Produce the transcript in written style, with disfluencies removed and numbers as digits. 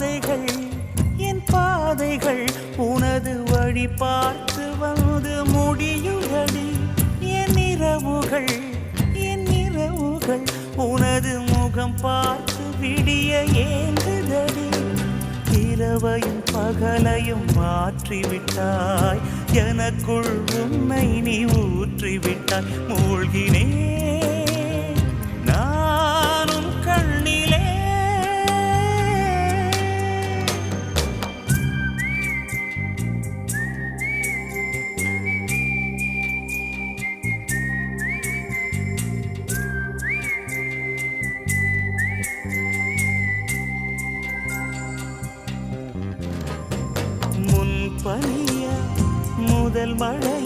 பாதைகள் என் பாதைகள் உனது வழி பார்த்து வந்து முடியுதடி என் இரவுகள் உனது முகம் பார்த்து விடிய ஏங்குதடி இரவையும் பகலையும் மாற்றிவிட்டாய் எனக்குள் உன்னை நீ ஊற்றிவிட்டாய் மூழ்கினேன் நானும் கண்ணிலே பனிய முதல் மழை